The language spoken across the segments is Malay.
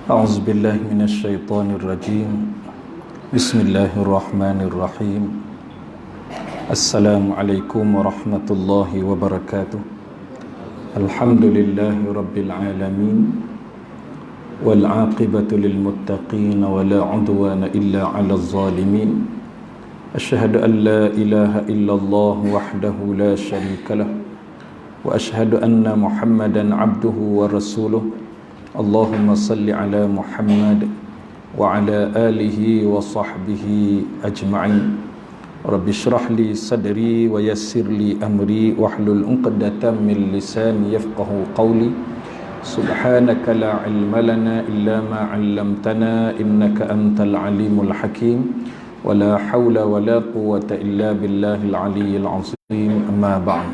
أعوذ بالله من الشيطان الرجيم بسم الله الرحمن الرحيم السلام عليكم ورحمة الله وبركاته الحمد لله رب العالمين والعاقبة للمتقين ولا عدوان إلا على الظالمين أشهد أن لا إله إلا الله وحده لا شريك له وأشهد أن محمدا عبده ورسوله اللهم صل على محمد وعلى آله وصحبه أجمعين رب اشرح لي صدري ويسر لي أمري واحلل عقدة من لساني يفقه قولي سبحانك لا علم لنا إلا ما علمتنا إنك أنت العليم الحكيم ولا حول ولا قوة إلا بالله العلي العظيم أما بعد.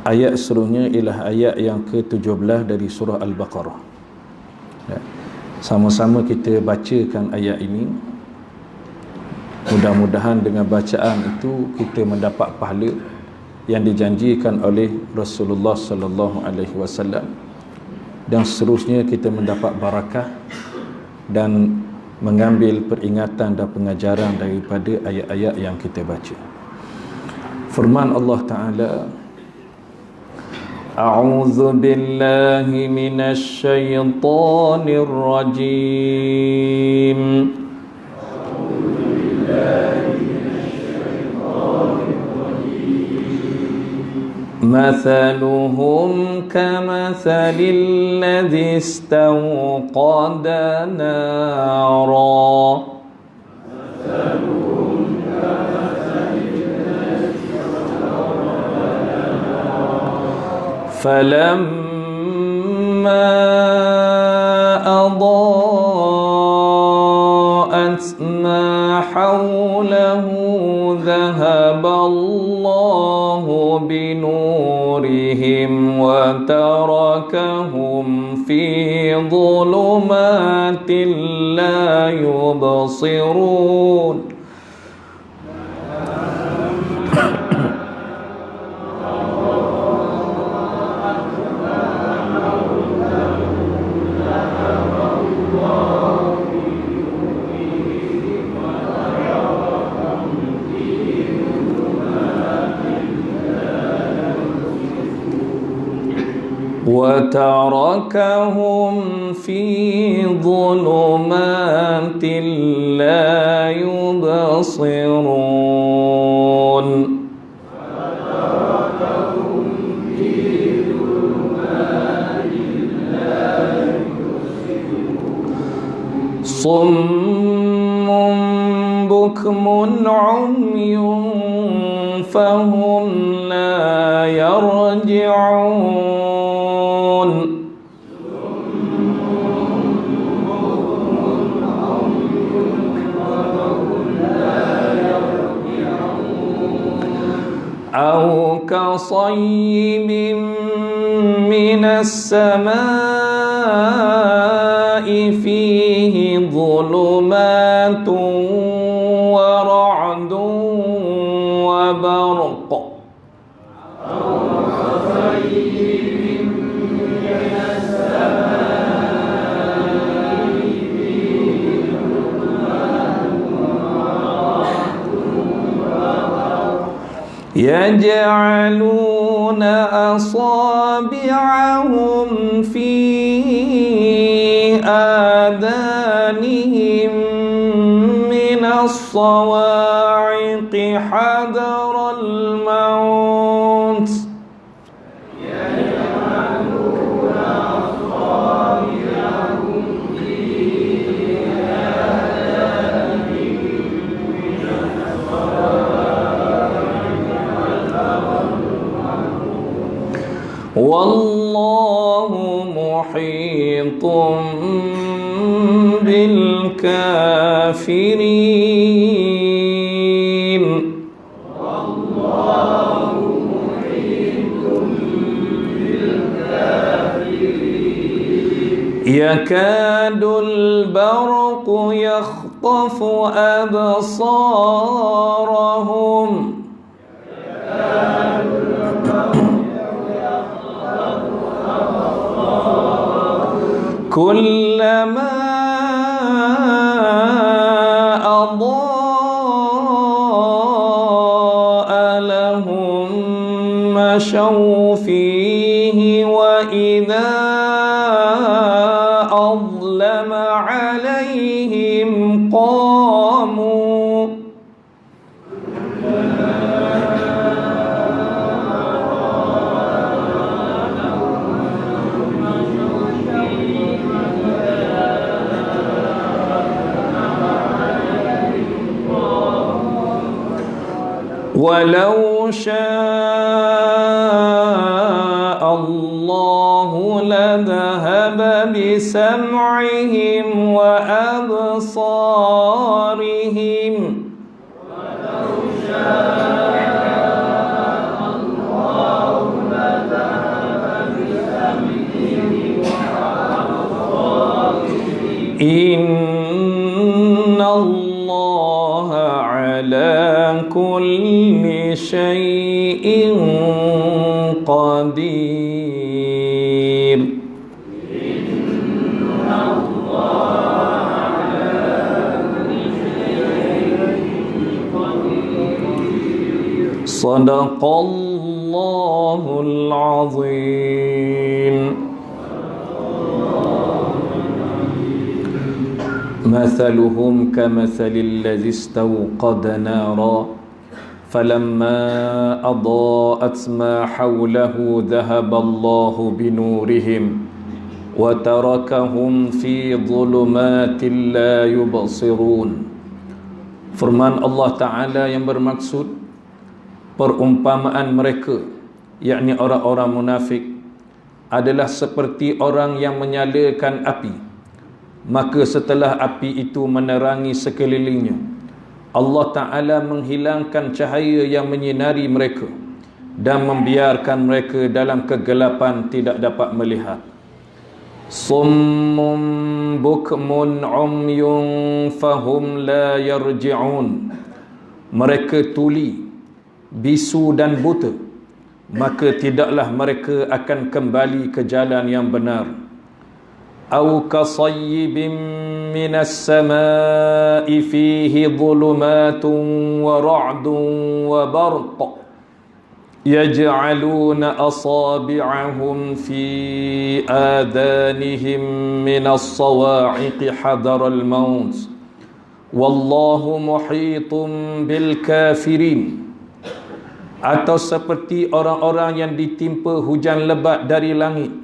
Ayat seterusnya ialah ayat yang ke-17 dari surah Al-Baqarah. Sama-sama kita bacakan ayat ini. Mudah-mudahan dengan bacaan itu kita mendapat pahala yang dijanjikan oleh Rasulullah sallallahu alaihi wasallam, dan seterusnya kita mendapat barakah dan mengambil peringatan dan pengajaran daripada ayat-ayat yang kita baca. Firman Allah Ta'ala, أعوذ بالله من الشيطان الرجيم مثلهم كمثل الذي استوقد نارا فلما أضاءت ما حوله ذهب الله بنورهم وتركهم في ظلمات لا يبصرون وتركهم في ظلمات لا يبصرون صم بكم عمي فهم لا يرجعون أو كصيب من السماء فيه ظلمات ورعد وبرق يجعلون أصابعهم في آذانهم من الصواعق حذر الموت والله محيط بالكافرين والله محيط بالكافرين يكاد البرق يخطف أبصارهم كلما أضاء لهم مشوا فيه وإذا أظلم عليهم قاموا ولو شاء الله لذهب بسمعهم وأبصارهم ولو شاء الله لذهب بسمعهم وأبصارهم إن الله على كل شيء قدير إن الله على كل شيء قدير صدق الله العظيم مثلهم كمثل الذي استوقد نارا فلما أضاءت ما حوله ذهب الله بنورهم وتركهم في ظلمات لا يبصرون. Firman Allah Ta'ala yang bermaksud perumpamaan mereka, yakni orang-orang munafik, adalah seperti orang yang menyalakan api. Maka setelah api itu menerangi sekelilingnya, Allah Ta'ala menghilangkan cahaya yang menyinari mereka dan membiarkan mereka dalam kegelapan tidak dapat melihat. Summun bukmun umyun fahum la yarji'un. Mereka tuli, bisu dan buta, maka tidaklah mereka akan kembali ke jalan yang benar. أو كصيب من السماء فيه ظلمات ورعد وبرق يجعلون أصابعهم في آذانهم من الصواعق حذر الموت والله محيط بالكافرين. Atau seperti orang-orang yang ditimpa hujan lebat dari langit,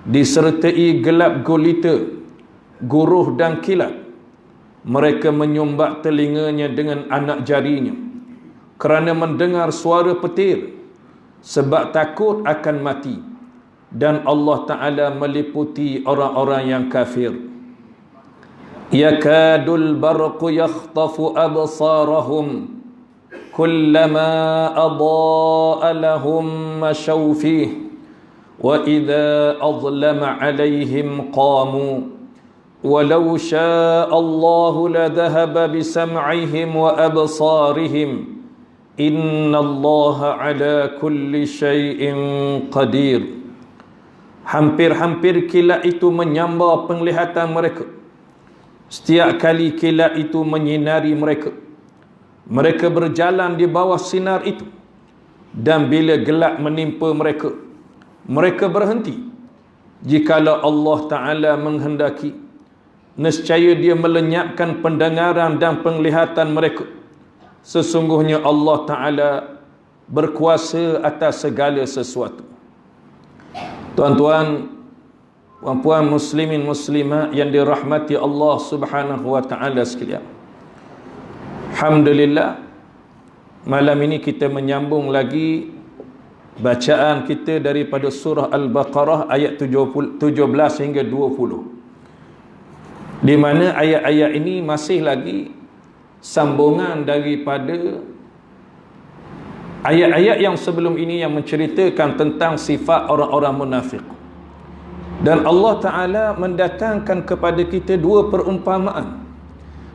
disertai gelap gulita, guruh dan kilat. Mereka menyumbat telinganya dengan anak jarinya kerana mendengar suara petir, sebab takut akan mati. Dan Allah Ta'ala meliputi orang-orang yang kafir. Yakadul barqu yakhtafu absarahum kullama adaa lahum mashaw fihi وَإِذَا أَظْلَمَ عَلَيْهِمْ قَامُوا وَلَوْ شَاءَ اللَّهُ لَذَهَبَ بِسَمْعِهِمْ وَأَبْصَارِهِمْ إِنَّ اللَّهَ عَلَى كُلِّ شَيْءٍ قَدِيرٌ. Hampir-hampir kilat itu menyambar penglihatan mereka. Setiap kali kilat itu menyinari mereka, mereka berjalan di bawah sinar itu. Dan bila gelap menimpa mereka, mereka berhenti jikalau Allah Ta'ala menghendaki, nescaya dia melenyapkan pendengaran dan penglihatan mereka. Sesungguhnya Allah Ta'ala berkuasa atas segala sesuatu. Tuan-tuan, puan-puan muslimin muslimat yang dirahmati Allah Subhanahu wa Ta'ala sekalian, alhamdulillah, malam ini kita menyambung lagi bacaan kita daripada surah Al-Baqarah ayat 17 hingga 20, di mana ayat-ayat ini masih lagi sambungan daripada ayat-ayat yang sebelum ini yang menceritakan tentang sifat orang-orang munafik. Dan Allah Ta'ala mendatangkan kepada kita dua perumpamaan.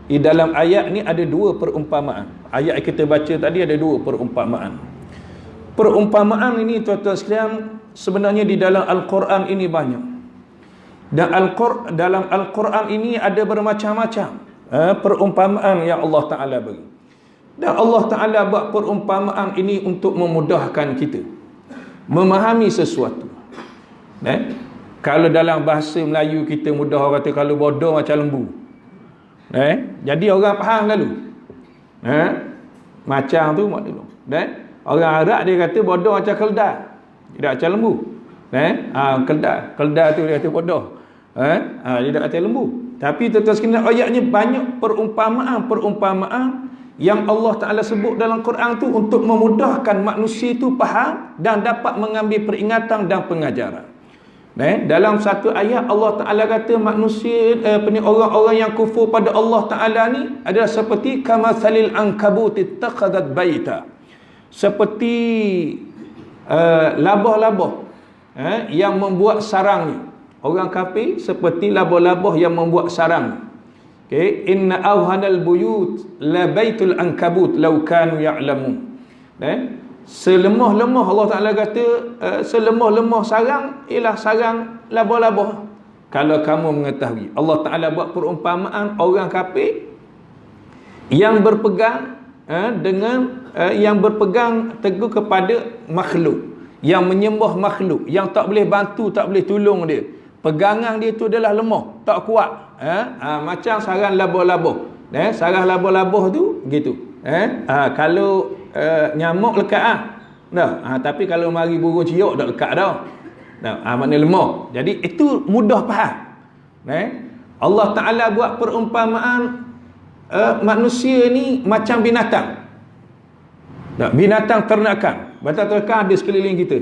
Di dalam ayat ni ada dua perumpamaan. Ayat kita baca tadi ada dua perumpamaan. Perumpamaan ini tuan-tuan sekalian, sebenarnya di dalam Al-Quran ini banyak. Dan dalam Al-Quran ini ada bermacam-macam perumpamaan yang Allah Ta'ala beri. Dan Allah Ta'ala buat perumpamaan ini untuk memudahkan kita memahami sesuatu. Kalau dalam bahasa Melayu kita mudah orang kata kalau bodoh macam lembu. Jadi orang faham lalu. Macam tu mak dulu. Orang Arab dia kata bodoh macam keldar, tidak macam lembu. Keldar tu dia kata bodoh. Dia tak kata lembu. Tapi tuan-tuan sekalian, ayatnya banyak perumpamaan yang Allah Ta'ala sebut dalam Quran tu untuk memudahkan manusia itu faham dan dapat mengambil peringatan dan pengajaran. Dalam satu ayat Allah Ta'ala kata manusia, orang-orang yang kufur pada Allah Ta'ala ni adalah seperti kamathalil ankabut ittakhadhat baita, seperti labah-labah yang membuat sarang. Orang kafir seperti labah-labah yang membuat sarang. Inna awhanal buyut la baitul ankabut law kanu ya'lamun. Selemah-lemah Allah Ta'ala kata selemah-lemah sarang ialah sarang labah-labah kalau kamu mengetahui. Allah Ta'ala buat perumpamaan orang kafir yang berpegang yang berpegang teguh kepada makhluk, yang menyembah makhluk, yang tak boleh bantu, tak boleh tolong dia. Pegangan dia tu adalah lemah, tak kuat. Macam sarang labah-labah. Sarang labah-labah tu gitu. Kalau nyamuk lekat tapi kalau mari burung ciok tak lekat dah. Maknanya lemah. Jadi itu mudah faham. Allah Ta'ala buat perumpamaan manusia ni macam binatang. Binatang ternakan. Binatang ternakan ada sekeliling kita.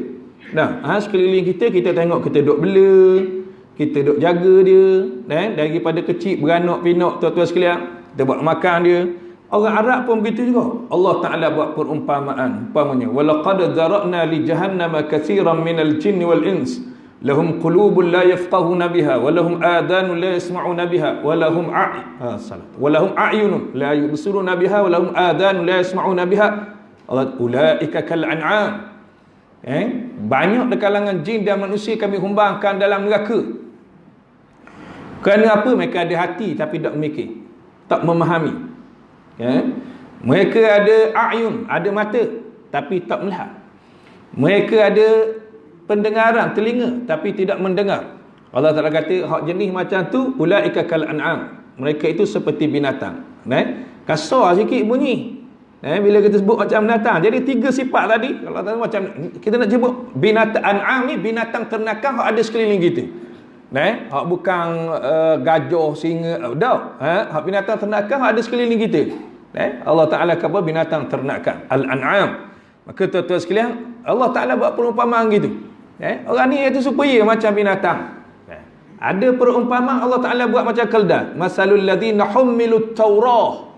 Sekeliling kita, kita tengok, kita duk bela, kita duk jaga dia, daripada kecil beranak pinak tuan-tuan sekalian, kita buat makan dia. Orang Arab pun begitu juga. Allah Ta'ala buat perumpamaan, umpamanya walaqad zara'na li jahannama katsiran minal jinni wal ins lahum qulubun la yafqahuna biha wa lahum adhanun la yasma'una biha wa lahum a'yunun la yubsiruna biha wa lahum adhanun la yasma'una biha ulaika kal an'am. Banyak di kalangan jin dan manusia kami humbangkan dalam neraka. Kerana apa? Mereka ada hati tapi tak memikir, tak memahami. Mereka ada a'yun, ada mata tapi tak melihat. Mereka ada pendengaran, telinga tapi tidak mendengar. Allah Ta'ala kata hak jenis macam tu ulaika kal an'am, mereka itu seperti binatang. Kasar sikit bunyi. Bila kita sebut macam binatang, jadi tiga sifat tadi. Kalau tahu macam kita nak sebut binatang an'am ni, binatang ternakan hak ada sekeliling kita. Hak bukan gajah, singa, hak binatang ternakan hak ada sekeliling kita. Allah Ta'ala kata binatang ternakan, al-an'am. Maka tuan-tuan sekalian, Allah Ta'ala buat perumpamaan gitu. Orang ni itu supaya macam binatang. Ada perumpamaan Allah Ta'ala buat macam keldar. Masalul ladzina hummilut taurah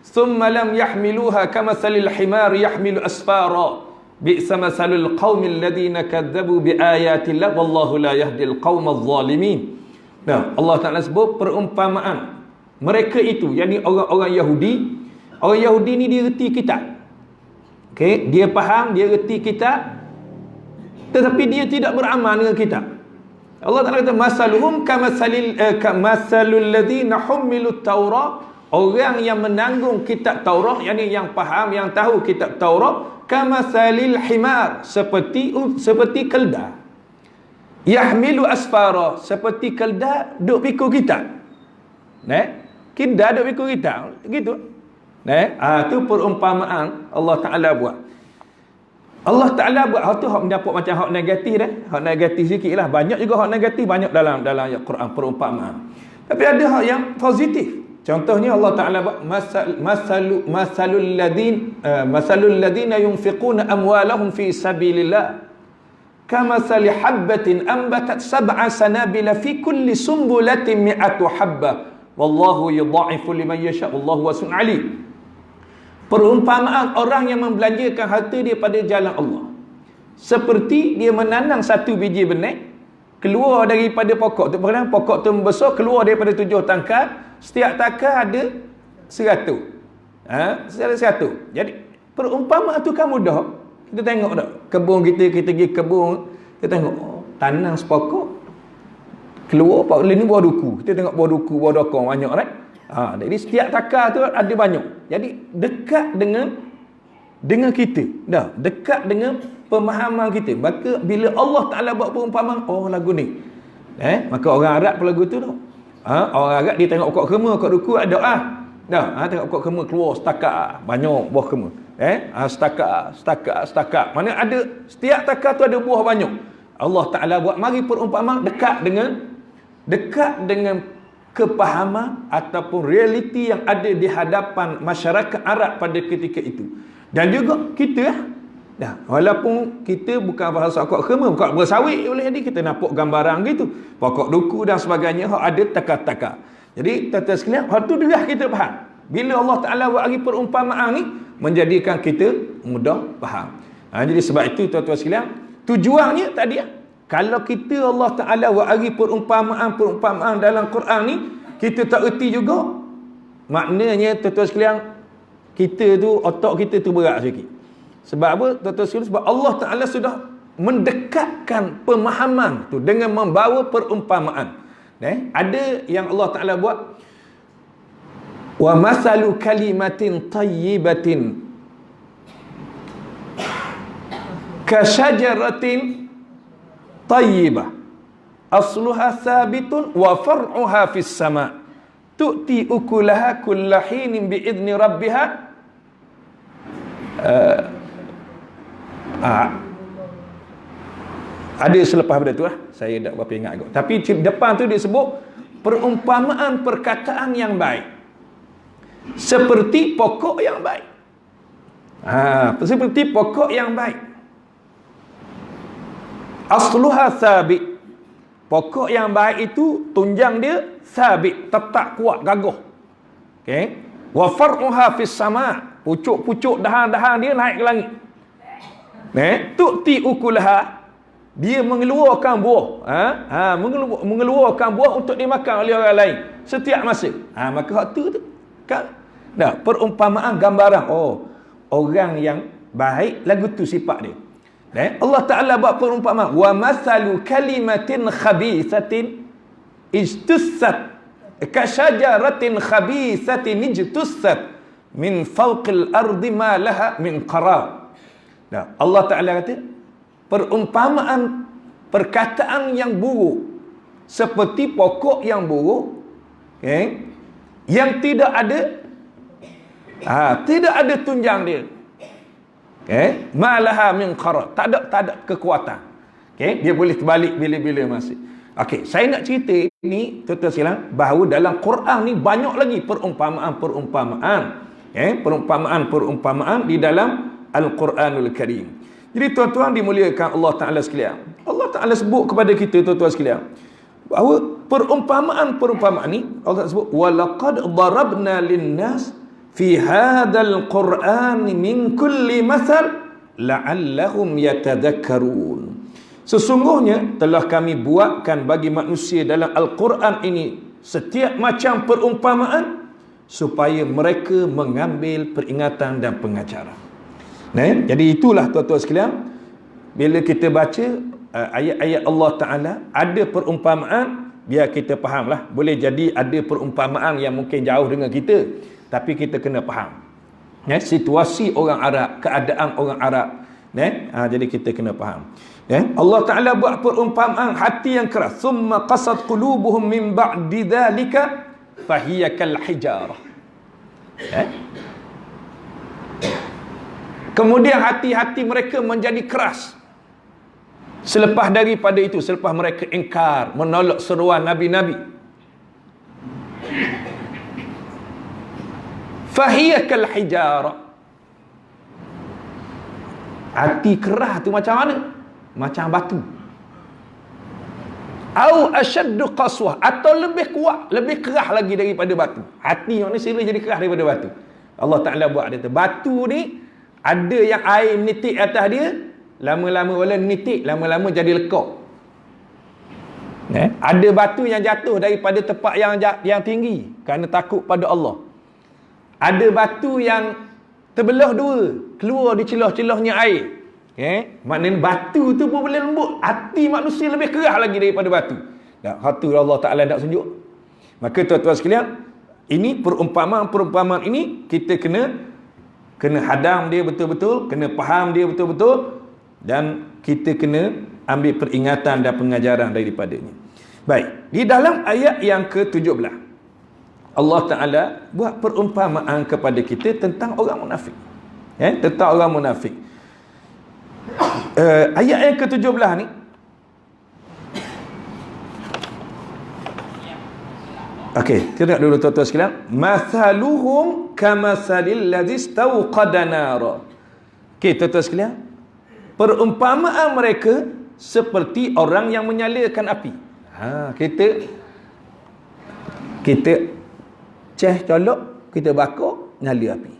thumma lam yahmiluha kamathalil himar yahmilu asfara bi'sa masalul qaumil ladzina kadzabu biayatillah wallahu la yahdil qaumadh zalimin. Allah Ta'ala sebut perumpamaan mereka itu, yakni orang-orang Yahudi. Orang Yahudi ni dia reti kitab. Dia faham, dia reti kitab, tetapi dia tidak beramal dengan kitab. Allah Ta'ala kata masaluhum kamasalul ladzina hummilut taurah, orang yang menanggung kitab Taurat, yakni yang faham, yang tahu kitab Taurat, kamasalil himar, seperti keldar. Yahmilu asfara, seperti keldar duk pikul kitab. Kita ada ikut kita gitu. Tu perumpamaan Allah Taala buat. Allah Taala buat hak tu hak mendapat macam hak negatif dah. Hak negatif sikitlah. Banyak juga hak negatif, banyak dalam ayat Quran perumpamaan. Tapi ada hak yang positif. Contohnya Allah Taala buat masalul ladina yunfiquna amwalahum fi sabilillah kamathali habbatin ambatat sab'a sanabila fi kulli sumbulatin mi'atu habbah wallahu yudha'ifu liman yasha wallahu wasi'un alim. Perumpamaan orang yang membelanjakan harta dia pada jalan Allah seperti dia menanam satu biji benih, keluar daripada pokok tu. Pernah pokok tu membesar, keluar daripada 7 tangkai, setiap tangkai ada 100. 100. Jadi perumpamaan tu kan mudah. Kita tengok tak, kebun kita pergi kebun, kita tengok tanam sepokok, keluar ni buah duku. Kita tengok buah duku, buah dokong banyak, right? Jadi setiap takar tu ada banyak. Jadi dekat dengan kita. Dah, dekat dengan pemahaman kita. Maka bila Allah Taala buat perumpamaan, lagu ni. Maka orang Arab pun lagu tu tu. Orang Arab dia tengok pokok kurma, pokok duku ada tengok pokok kurma keluar setakar, banyak buah kurma. Setakar. Mana ada setiap takar tu ada buah banyak. Allah Taala buat mari perumpamaan dekat dengan kepahaman ataupun realiti yang ada di hadapan masyarakat Arab pada ketika itu. Dan juga kita walaupun kita bukan bahasa pokok kurma, pokok bersawit boleh jadi kita nampak gambaran gitu, pokok duku dan sebagainya ada takar-takar. Jadi tuan-tuan sekalian, hal tu dah kita faham. Bila Allah Taala buat lagi perumpamaan ni menjadikan kita mudah faham. Jadi sebab itu tuan-tuan sekalian, tujuannya tadi kalau kita Allah Ta'ala bagi perumpamaan dalam Quran ni, kita tak erti juga, maknanya tuan-tuan sekalian, kita tu, otak kita tu berat sikit. Sebab apa tuan-tuan sekalian? Sebab Allah Ta'ala sudah mendekatkan pemahaman tu dengan membawa perumpamaan. Ada yang Allah Ta'ala buat, wa masalu kalimatin tayyibatin kasyajaratin tayyibah asluha thabitun wa far'uha fis sama' tu'ti ukulaha kulla hinin bi'idni rabbiha. Ada selepas pada tu saya tak berapa ingat agak. Tapi depan tu dia sebut perumpamaan perkataan yang baik seperti pokok yang baik. Seperti pokok yang baik. Asluha thabit. Pokok yang baik itu tunjang dia thabit, tetap kuat, gagah. Okey. Wa far'uha fis sama'. Pucuk-pucuk dahan-dahan dia naik ke langit. Tu'ti ukulaha. Dia mengeluarkan buah. Mengeluarkan buah untuk dimakan oleh orang lain setiap masa. Maka hak tu kan perumpamaan gambaran orang yang baik, lagu tu sifat dia. Allah Ta'ala buat perumpamaan, wa mathalu kalimatin khabithatin ijtussat kasyajaratin khabithatin ijtussat min fawqil ardi ma laha min qarar. Allah Ta'ala kata perumpamaan perkataan yang buruk seperti pokok yang buruk, yang tidak ada tunjang dia. Malaha min qarar, tak ada kekuatan. Dia boleh terbalik bila-bila masa. Saya nak cerita ni tuan-tuan sekalian, bahawa dalam Quran ni banyak lagi perumpamaan di dalam Al-Quranul Karim. Jadi tuan-tuan dimuliakan Allah Ta'ala sekalian, Allah Ta'ala sebut kepada kita tuan-tuan sekalian bahawa perumpamaan ni Allah sebut, walaqad darabna linnas fi hadzal Qur'an min kulli mathal la'allahum yatadhakkarun. Sesungguhnya telah kami buatkan bagi manusia dalam Al-Quran ini setiap macam perumpamaan supaya mereka mengambil peringatan dan pengajaran. Jadi itulah tuan-tuan sekalian, bila kita baca ayat-ayat Allah Ta'ala ada perumpamaan, biar kita fahamlah. Boleh jadi ada perumpamaan yang mungkin jauh dengan kita, tapi kita kena faham situasi orang Arab, keadaan orang Arab. Jadi kita kena faham. Allah Ta'ala buat perumpamaan hati yang keras. Summa qasat qulubuhum min ba'di dhalika fahiya kal hijarah. Kemudian hati-hati mereka menjadi keras. Selepas daripada itu, selepas mereka ingkar, menolak seruan nabi-nabi, fahiya kal hijarah. Hati keras tu macam mana? Macam batu. Au asyaddu qaswah, atau lebih kuat, lebih keras lagi daripada batu. Hati manusia boleh jadi keras daripada batu. Allah Ta'ala buat dia. Batu ni ada yang air menitik atas dia, lama-lama wala menitik, lama-lama jadi lekuk. Ada batu yang jatuh daripada tempat yang tinggi kerana takut pada Allah. Ada batu yang terbelah dua, keluar di celah-celahnya air. Maknanya batu tu pun boleh lembut. Hati manusia lebih keras lagi daripada batu. Hati Allah Ta'ala tak tunjuk. Maka tuan-tuan sekalian, ini perumpamaan ini kita kena hadam dia betul-betul, kena faham dia betul-betul, dan kita kena ambil peringatan dan pengajaran daripadanya. Baik, di dalam ayat yang ke-17, Allah Ta'ala buat perumpamaan kepada kita tentang orang munafik. Tentang orang munafik. Ayat yang ke-17 ni, okey, kita lihat dulu tuan-tuan sekalian. Mathaluhum kamasalil ladzi istawqada nara. Okey, tuan-tuan sekalian, perumpamaan mereka seperti orang yang menyalakan api. Kita ceh colok, kita bakar, nyala api.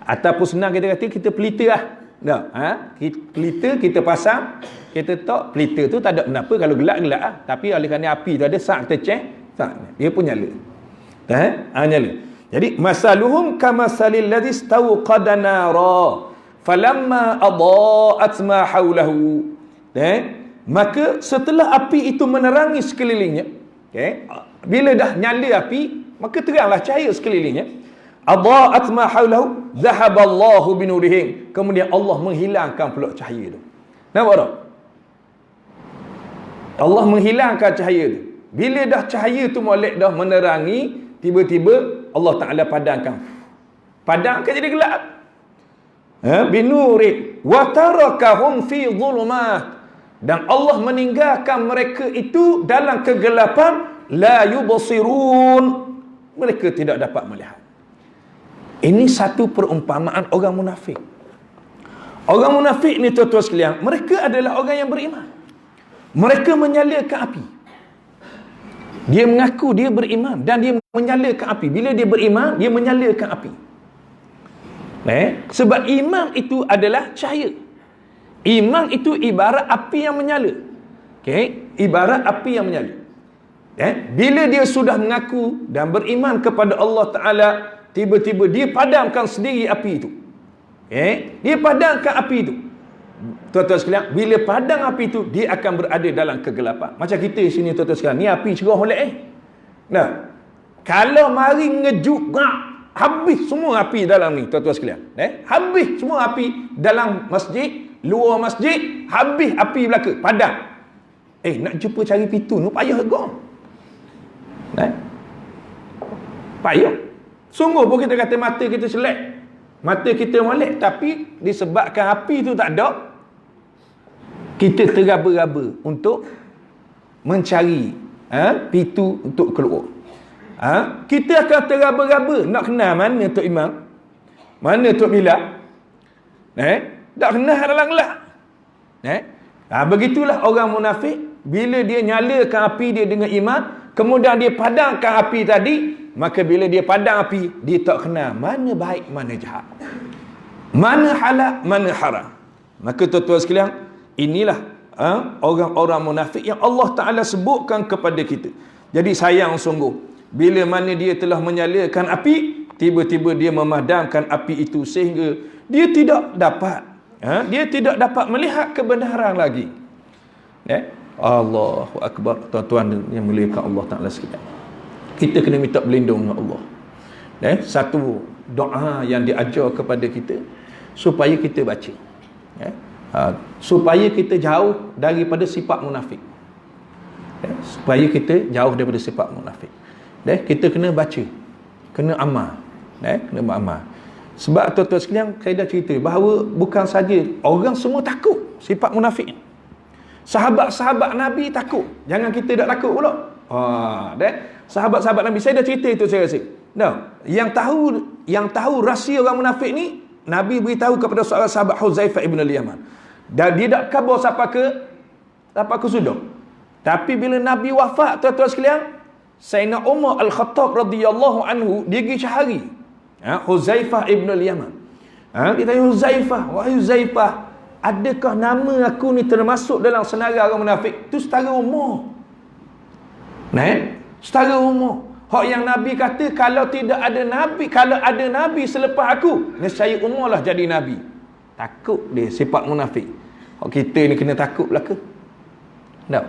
Ataupun senang kita kata, kita pelita lah. Pelita kita pasang, kita tak, pelita tu tak ada kenapa, kalau gelap-gelap lah. Tapi oleh kerana api tu ada, saat kita ceh, dia pun nyala. Nyala. Jadi masaluhum kamasalil ladzi istawqada nara falamma adaa'at ma haulahu. Maka setelah api itu menerangi sekelilingnya, bila dah nyala api, maka teranglah cahaya sekelilingnya. Adaa'at ma haulahu dhahaballahu binurihim. Kemudian Allah menghilangkan pula cahaya tu. Nampak tak? Allah menghilangkan cahaya tu. Bila dah cahaya tu molek dah menerangi, tiba-tiba Allah Ta'ala padamkan jadi gelap. Binuri wa tarakahum fi dhulumat. Dan Allah meninggalkan mereka itu dalam kegelapan, la yubsirun. Mereka tidak dapat melihat. Ini satu perumpamaan orang munafik. Orang munafik ni tuan-tuan sekalian, mereka adalah orang yang beriman. Mereka menyalakan api. Dia mengaku dia beriman dan dia menyalakan api. Bila dia beriman, dia menyalakan api. Sebab iman itu adalah cahaya. Iman itu ibarat api yang menyala. Ibarat api yang menyala. Bila dia sudah mengaku dan beriman kepada Allah Ta'ala, tiba-tiba dia padamkan sendiri api itu. Dia padamkan api itu. Tuan-tuan sekalian, bila padam api itu, dia akan berada dalam kegelapan. Macam kita di sini tuan-tuan sekalian, ni api cerah molek kalau mari ngejuk, habis semua api dalam ni tuan-tuan sekalian. Habis semua api dalam masjid, luar masjid, habis api belaka, padam. Nak jumpa cari pitu ni payah gong. Payah. Sungguh pun kita kata mata kita selek, mata kita molek, tapi disebabkan api tu tak ada, kita teraba-raba untuk mencari pintu untuk keluar. Kita akan teraba-raba nak kenal mana Tok Imam, mana Tok Bilal. Tak kenal dalam gelap. Begitulah orang munafik. Bila dia nyalakan api dia dengan iman, kemudian dia padamkan api tadi, maka bila dia padam api, dia tak kenal mana baik, mana jahat, mana halal, mana haram. Maka tuan-tuan sekalian, inilah orang-orang munafik yang Allah Ta'ala sebutkan kepada kita. Jadi sayang sungguh, bila mana dia telah menyalakan api, tiba-tiba dia memadamkan api itu sehingga dia tidak dapat melihat kebenaran lagi. Allahu Akbar. Tuan-tuan yang muliakan Allah Ta'ala sekalian, kita kena minta berlindung dengan Allah. Satu doa yang diajar kepada kita supaya kita baca, supaya kita jauh daripada sifat munafik. Supaya kita jauh daripada sifat munafik. Kita kena baca, kena amal, kena beramal. Sebab tuan-tuan sekalian, saya dah cerita bahawa bukan saja orang semua takut sifat munafik. Sahabat-sahabat Nabi takut. Jangan kita tak takut pula. Sahabat-sahabat Nabi, saya dah cerita itu saya rasa. Yang tahu rahsia orang munafik ni, Nabi beritahu kepada seorang sahabat Huzaifah ibn al-Yaman. Dan dia tak kabur sampai ke sudut. Tapi bila Nabi wafat, tuan-tuan sekalian, Sayyidina Umar Al-Khattab radhiyallahu anhu dia pergi cari Huzaifah ibn al-Yaman. Dia tanya Huzaifah, wahai Huzaifah, adakah nama aku ni termasuk dalam senarai orang munafik? Tu setara umur. Setara umur. Hak yang Nabi kata, kalau ada Nabi selepas aku, nescaya Umar lah jadi Nabi. Takut dia sifat munafik. Hak kita ni kena takut lah ke? Tak.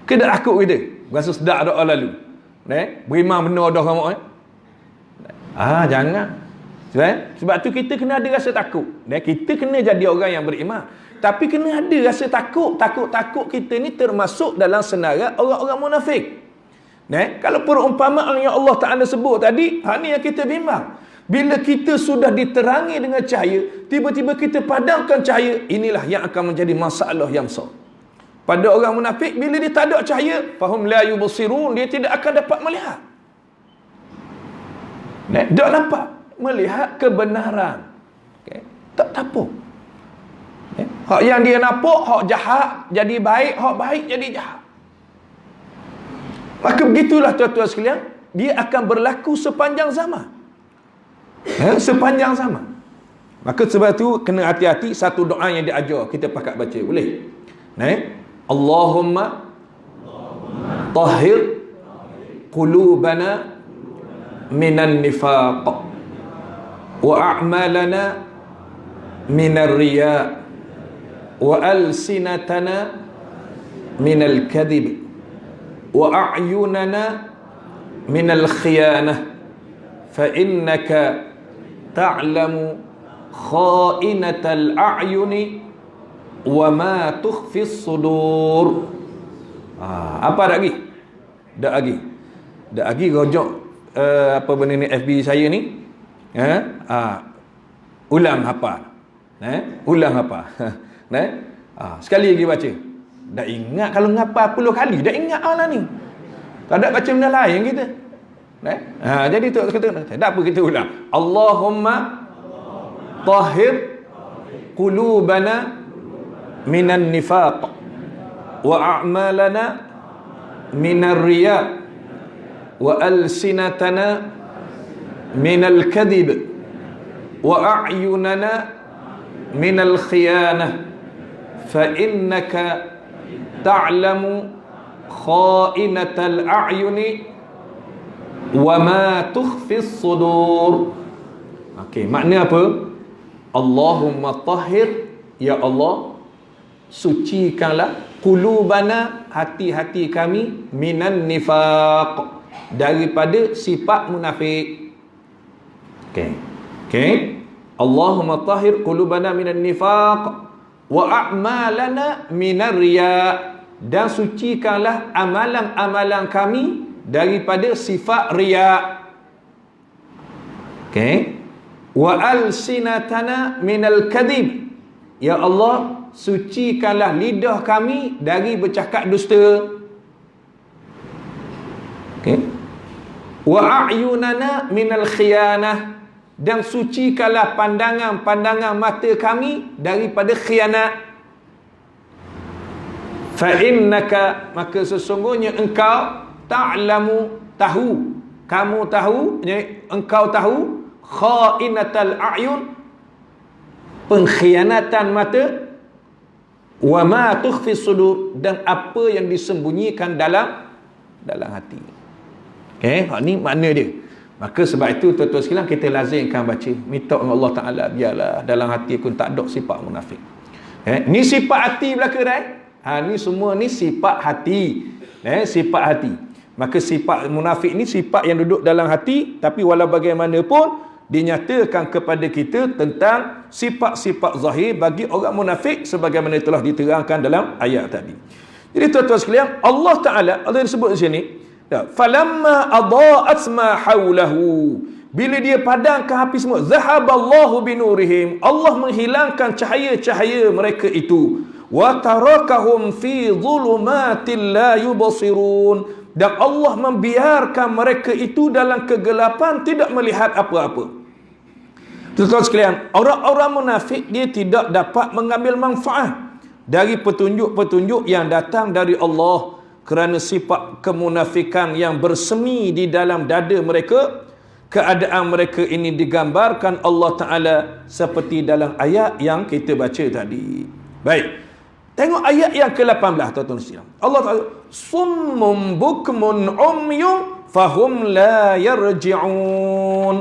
Kena takut kita. Rasa sedap doa lalu. Beriman benar dah kamu. Jangan. Sebab tu kita kena ada rasa takut. Kita kena jadi orang yang beriman. Tapi kena ada rasa takut. Takut kita ni termasuk dalam senarai orang-orang munafik. Kalau perumpamaan yang Allah Ta'ala sebut tadi, ni yang kita bimbang. Bila kita sudah diterangi dengan cahaya, tiba-tiba kita padamkan cahaya, inilah yang akan menjadi masalah yang besar. Pada orang munafik, bila dia tak ada cahaya, fahum la yubsirun, dia tidak akan dapat melihat. Tak dapat melihat kebenaran. Tak apa. Hak yang dia nampak, hak jahat jadi baik, hak baik jadi jahat. Maka begitulah tuan-tuan sekalian, dia akan berlaku sepanjang zaman. Sepanjang zaman. Maka sebab tu kena hati-hati, satu doa yang dia ajar kita pakat baca, boleh? Allahumma tahhir qulubana minan nifaq wa a'malana minar riya wa alsinatana minal kadhib wa a'yunana minal khiyanah fa innaka ta'lamu kha'inatal a'yuni wa ma tukhfis sudur. Apa lagi? Dak lagi rojok apa benda ni FB saya ni. Ulang hafal. Ulang hafal. Sekali lagi baca. Dah ingat kalau ngapa 10 kali, dah ingat lah ni. Tak ada baca benda lain kita. Jadi tu kata, tak apa kita ulang. Allahumma tahhir qulubana minan nifaq wa a'malana minar riya wa alsinatana minal kadhib wa a'yunana minal khiyanah fa innaka ta'lamu kha'inatal a'yuni wa ma tukhfis sudur. Okey, makna apa? Allahumma tahhir, ya Allah, sucikanlah qulubana, hati-hati kami, minan nifaq, daripada sifat munafik. Okey. Allahumma tahhir qulubana minan nifaq wa a'malana minar riya, dan sucikanlah amalan-amalan kami daripada sifat riya. Wa alsinatana minal kadhib, ya Allah, sucikanlah lidah kami dari bercakap dusta. Wa a'yunana minal khiyanah, dan sucikanlah pandangan-pandangan mata kami daripada khianat. Fa innaka, maka sesungguhnya engkau, ta'lamu, tahu, kamu tahu, engkau tahu, kha'inatal a'yun, pengkhianatan mata, wa ma tukhfis sudur, dan apa yang disembunyikan dalam hati. Ni makna dia. Maka sebab itu tuan-tuan sekalian, kita lazimkan baca, minta dengan Allah Ta'ala, biarlah dalam hati aku tak ada sifat munafik. Ni sifat hati belaka dah. Ni semua ni sifat hati. Sifat hati. Maka sifat munafik ni sifat yang duduk dalam hati, tapi walau bagaimanapun dinyatakan kepada kita tentang sifat-sifat zahir bagi orang munafik sebagaimana telah diterangkan dalam ayat tadi. Jadi tuan-tuan sekalian, Allah Ta'ala, Allah disebut di sini, Falamma adaa'at ma haulahu, bila dia padamkan api semua, zahaballahu binurihim, Allah menghilangkan cahaya-cahaya mereka itu, wa tarakahum fi dhulumatil la yubsirun, dan Allah membiarkan mereka itu dalam kegelapan, tidak melihat apa-apa. Tuan-tuan sekalian, orang-orang munafik dia tidak dapat mengambil manfaat dari petunjuk-petunjuk yang datang dari Allah, kerana sifat kemunafikan yang bersemi di dalam dada mereka. Keadaan mereka ini digambarkan Allah Ta'ala seperti dalam ayat yang kita baca tadi. Baik, tengok ayat yang ke-18, tuan-tuan sekalian. Allah Ta'ala, summum bukmun umyun fahum la yarji'un.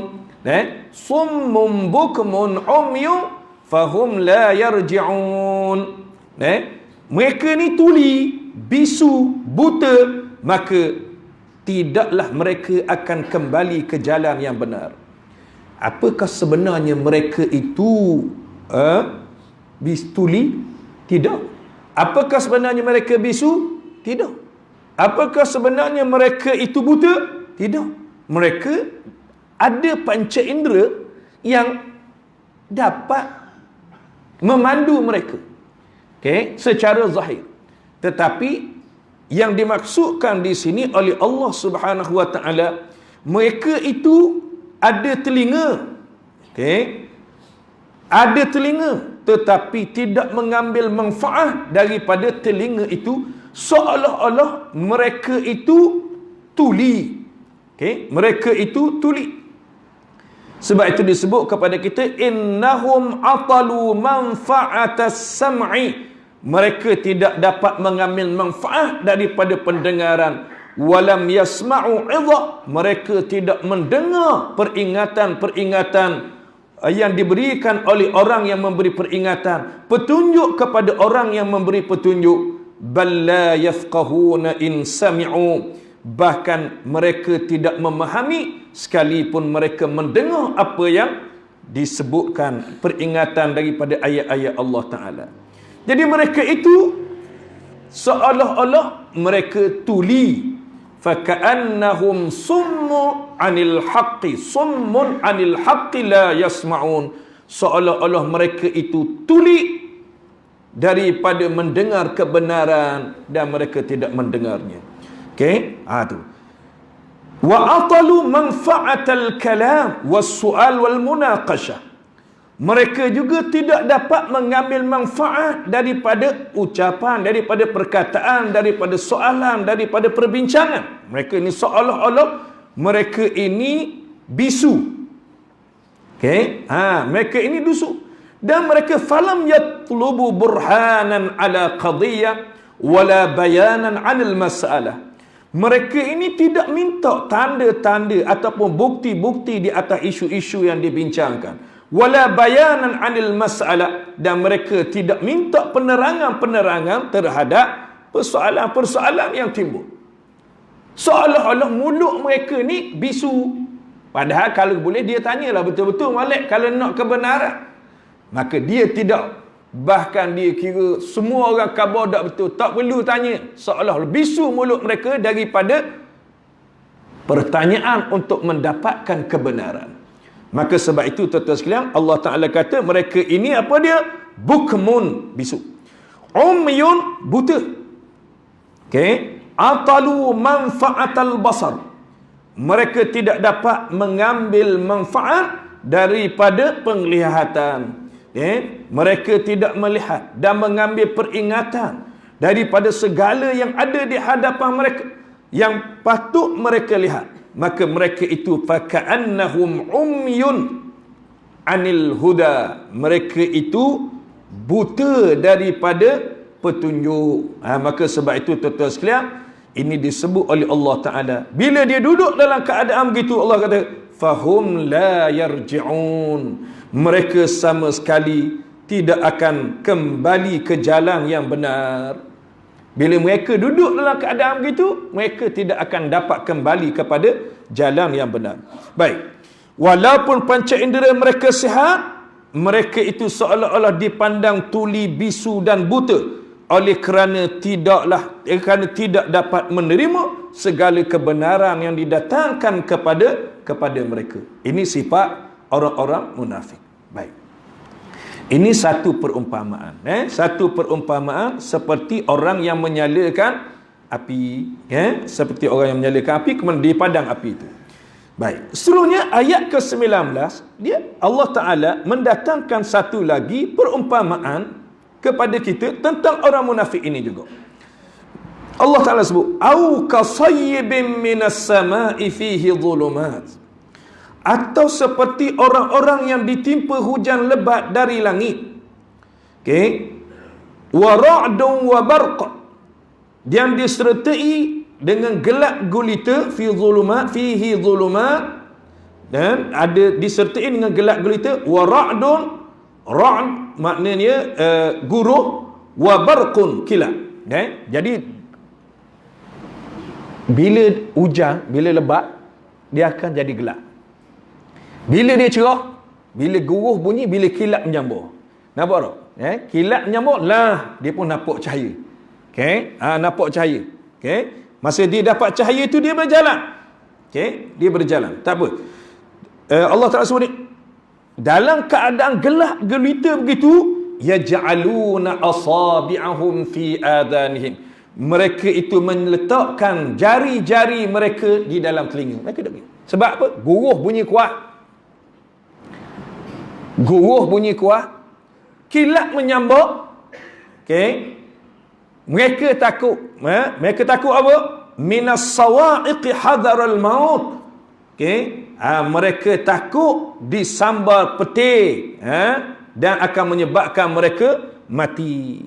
Summum bukmun umyun fahum la yarji'un. Mereka ni tuli, bisu, buta, maka tidaklah mereka akan kembali ke jalan yang benar. Apakah sebenarnya mereka itu tuli? Tidak. Apakah sebenarnya mereka bisu? Tidak. Apakah sebenarnya mereka itu buta? Tidak. Mereka ada panca indera yang dapat memandu mereka, secara zahir. Tetapi yang dimaksudkan di sini oleh Allah Subhanahu wa taala, mereka itu ada telinga. Ada telinga, tetapi tidak mengambil manfaat daripada telinga itu, seolah-olah mereka itu tuli. Mereka itu tuli. Sebab itu disebut kepada kita, innahum atalu manfa'atas sam'i, mereka tidak dapat mengambil manfaat daripada pendengaran. Walam yasma'u idha, mereka tidak mendengar peringatan-peringatan yang diberikan oleh orang yang memberi peringatan, petunjuk kepada orang yang memberi petunjuk. Bal la yafqahuna in sami'u, bahkan mereka tidak memahami sekalipun mereka mendengar apa yang disebutkan peringatan daripada ayat-ayat Allah Ta'ala. Jadi mereka itu seolah-olah mereka tuli. Faka'annahum summu anil haqqi, summun anil haqqi la yasma'un, seolah-olah mereka itu tuli daripada mendengar kebenaran dan mereka tidak mendengarnya. Tu. Wa atalu manfa'atal kalam was su'al wal munaqashah, mereka juga tidak dapat mengambil manfaat daripada ucapan, daripada perkataan, daripada soalan, daripada perbincangan. Mereka ini seolah-olah mereka ini bisu. Mereka ini bisu. Dan mereka falam yatlubu burhanan ala qadiyah wala bayanan anil masalah. Mereka ini tidak minta tanda-tanda ataupun bukti-bukti di atas isu-isu yang dibincangkan. Wala bayanan anil masalah, dan mereka tidak minta penerangan-penerangan terhadap persoalan-persoalan yang timbul. Seolah-olah mulut mereka ni bisu. Padahal kalau boleh dia tanyalah betul-betul Malik, kalau nak kebenaran. Maka dia tidak. Bahkan dia kira semua orang khabar tak betul, tak perlu tanya. Seolah-olah bisu mulut mereka daripada pertanyaan untuk mendapatkan kebenaran. Maka sebab itu tuan-tuan sekalian, Allah Ta'ala kata mereka ini apa dia? Bukmun, bisu. Umyun, buta. Atalu manfa'atal basar, mereka tidak dapat mengambil manfaat daripada penglihatan. Mereka tidak melihat dan mengambil peringatan daripada segala yang ada di hadapan mereka yang patut mereka lihat. Maka mereka itu faka'annahum umyun anil huda, mereka itu buta daripada petunjuk. Maka sebab itu tuan-tuan sekalian, ini disebut oleh Allah Ta'ala. Bila dia duduk dalam keadaan begitu, Allah kata fahum la yarji'un, mereka sama sekali tidak akan kembali ke jalan yang benar. Bila mereka duduk dalam keadaan begitu, mereka tidak akan dapat kembali kepada jalan yang benar. Baik, walaupun panca indera mereka sihat, mereka itu seolah-olah dipandang tuli, bisu dan buta. oleh kerana tidak dapat menerima segala kebenaran yang didatangkan kepada mereka. Ini sifat orang-orang munafik. Baik. Ini satu perumpamaan. Satu perumpamaan seperti orang yang menyalakan api. Seperti orang yang menyalakan api, kemudian di padang api itu. Baik. Seterusnya ayat ke-19, Allah Ta'ala mendatangkan satu lagi perumpamaan kepada kita tentang orang munafik ini juga. Allah Ta'ala sebut, au kasayyibin minas sama'i fihi dhulumat, atau seperti orang-orang yang ditimpa hujan lebat dari langit, wa ra'dun wa barq, yang disertai dengan gelap gulita, fihi dhulumat, dan ada disertai dengan gelap gulita, wa ra'dun, ra'd maknanya guruh, wa barqun, kilat. Jadi bila hujan, bila lebat, dia akan jadi gelap. Bila dia cerah, bila guruh bunyi, bila kilat menyambur. Nampak tak? Kilat menyambur, lah dia pun nampak cahaya. Nampak cahaya. Masa dia dapat cahaya itu, dia berjalan. Dia berjalan. Tak apa. Allah Ta'ala sebut ni, dalam keadaan gelap gelita begitu, yaj'aluna asabi'ahum fi adanihim, mereka itu meletakkan jari-jari mereka di dalam telinga mereka. Sebab apa? Guruh bunyi kuat, kilat menyambuk. Mereka takut apa? Minas sawa'iqi hadaral maut. Mereka takut disambar petir, dan akan menyebabkan mereka mati.